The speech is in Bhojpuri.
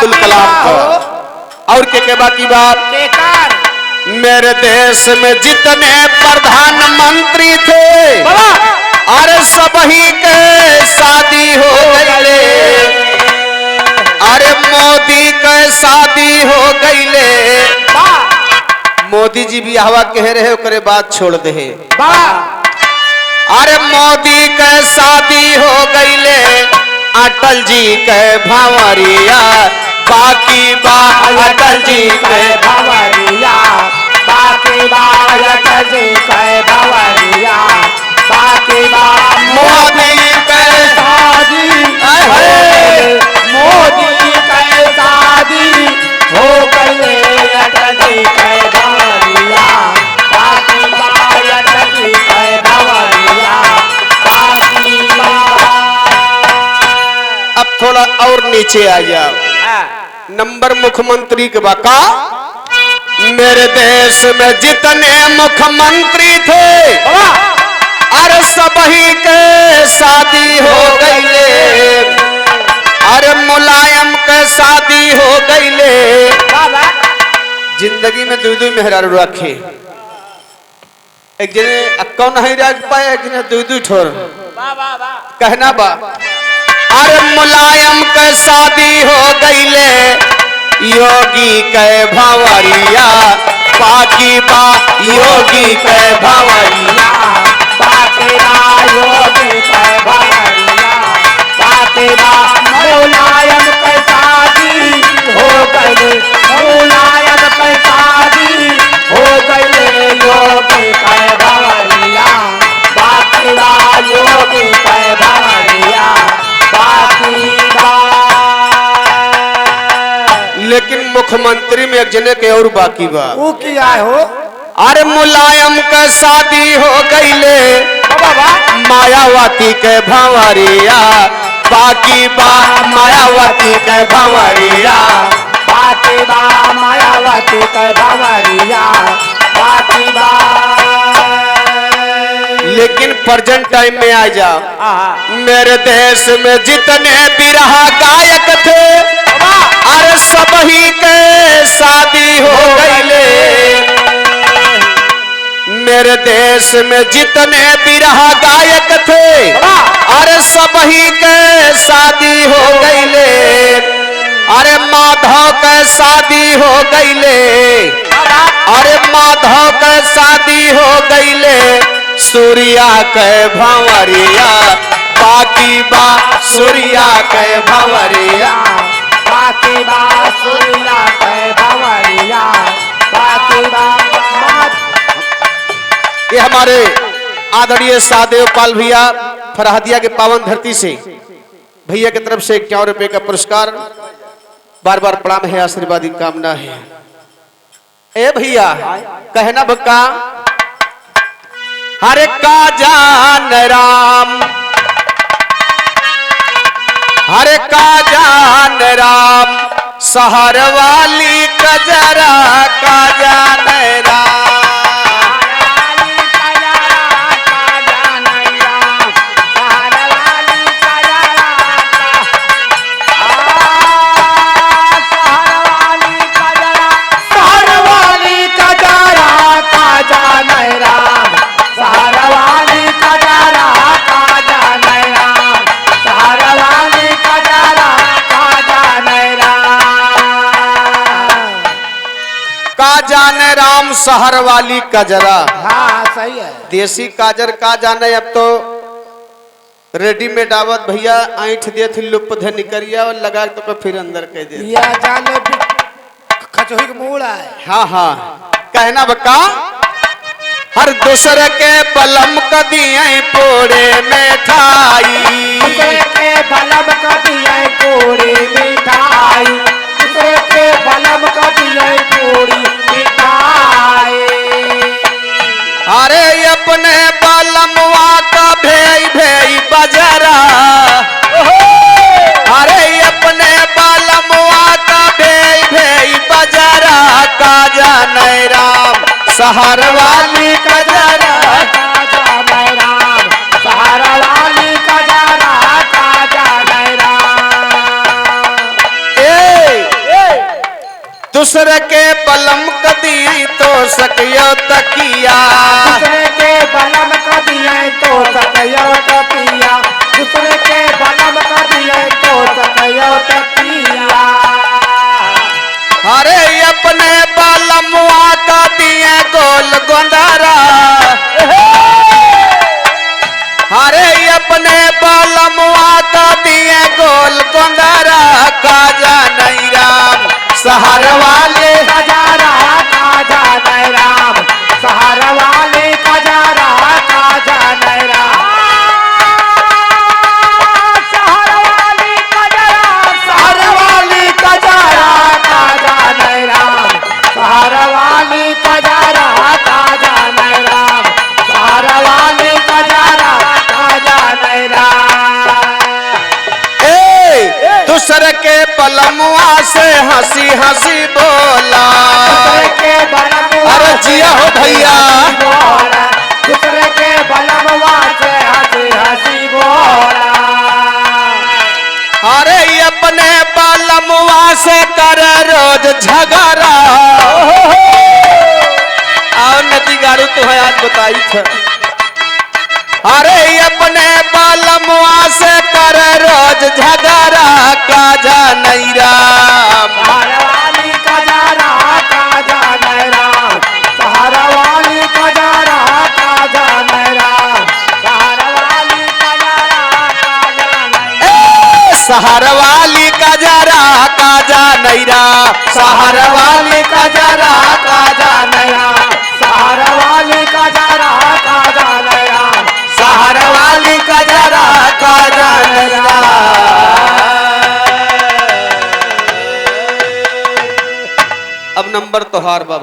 अब्दुल कलाम का। और के बाकी बात, मेरे देश में जितने प्रधानमंत्री थे अरे सबही के शादी हो गईले, अरे मोदी के शादी हो गईले। मोदी जी भी हवा कह रहे करे बात छोड़ दे। अरे मोदी के शादी हो गईले, अटल जी के भंवरिया बाकी बा अटल जी के भंवरिया बाकी बा अटल जी के भंवरिया बाकी बा मोदी के शादी मोदी के शादी हो गईले, अटल जी के भंवरिया बाकी बा अटल जी के भंवरिया बाकी बा। अब थोड़ा और नीचे आ जाओ, नंबर मुख्यमंत्री के बाका। मेरे देश में जितने मुख्यमंत्री थे अरे सबही के शादी हो गईले, अरे मुलायम के शादी हो गईले। जिंदगी में दू मेहरारू रखे, एक जने कौन नहीं रख पाए, एक जने दू ठोर कहना बा। अरे मुलायम के शादी हो गईले, योगी के भंवरिया बाकी बा योगी के भंवरिया बाकी बा योगी के भंवरिया बाकी बा। मुलायम के शादी हो गईले, मुलायम के शादी हो गईले, योगी के भंवरिया बाकी बा योगी के भंवरिया बाकी बा। लेकिन मुख्यमंत्री में एक जने के और बाकी बा, वो क्या हो? अरे मुलायम के शादी हो गईले, मायावती के भंवरिया बाकी बा मायावती के भंवरिया बाकी बा मायावती के भंवरिया बाकी बा। लेकिन प्रेजेंट टाइम में आ जाओ, मेरे देश में जितने बिरहा गायक थे अरे सबही के शादी हो गईले। मेरे देश में जितने बिरहा गायक थे अरे सबही के शादी हो गईले, अरे माधव के शादी हो गईले, अरे माधव के शादी हो गईले, सूर्या के भंवरिया बाकी बा सूर्या के भंवरिया बाकी बा सूर्या के भंवरिया बाकी बा। ये हमारे आदरणीय सादेव पाल भैया फरहदिया के पावन धरती से भैया की तरफ से 51 रुपए का पुरस्कार, बार बार प्रणाम है, आशीर्वाद की कामना है। ए भैया कहना बक्का, हरे का जान राम हरे का जान राम सहर वाली कजरा का जान राम जाने राम शहर वाली कजरा। हाँ सही है, देसी काजर का जाने, अब तो रेडीमेड आवत भैया ऐठ दे थी लुप धे निकरिया और लगा तो फिर अंदर कह दे या जाने खचोही के मूल है। हाँ हाँ कहना बका, हर दूसरे के बलम कदिए पोड़े मिठाई, दूसरे के बलम कदिए पोड़े मिठाई, दूसरे के बलम कदिए पोड़ी मिठाई। अरे अपने बलमवा का भेई भेई बजरा, अरे अपने बलमवा का भेई भेई बजरा का जाने राम शहर वाली कजरा का जाने राम शहर वाली कजरा का जाने राम। दूसरे के बलम कदिए तो सकियो तकिया, दूसरे के बलम का दिए तो सकियो तकिया, दूसरे के बलम का दिए तो सकियो तकिया। अरे अपने बलमुआ का दिए गोल गोंदारा, अरे अपने बलमुआ का दिए गोल गोंदारा, काजा नहीं राम सहर वाले कजारा काजा नहीं राम, सहर वाले कजारा काजा नहीं राम, सहर वाली कजारा, सहर वाली कजारा काजा नहीं राम, सहर वाली कजारा काजा नहीं राम, सहर वाली कजारा काजा नहीं राम। दूसरे के बलमुआ से हंसी हंसी बोला, दूसरे के बलमुआ अरे जिया हो भैया, दूसरे के बलमुआ से हंसी हंसी बोला, अरे अपने बलमुआ से कर रोज झगड़ा। और नदी गाड़ू तो है आज बताई था, अरे अपने बलमुआ से कर रोज झगड़ा, काजा नहीं राम सहर वाली कजारा काजा नहीं राम, सहर वाली कजारा काजा नहीं राम, सहर वाली कजारा काजा नहीं, सहर वाली कजरा काजा नहीं राम, सहर वाली कजरा काजा नहीं राम, सहर वाली कजारा काजा नहीं राम, सहर वाली कजरा काजा नहीं राम। अब नंबर तोहार बा।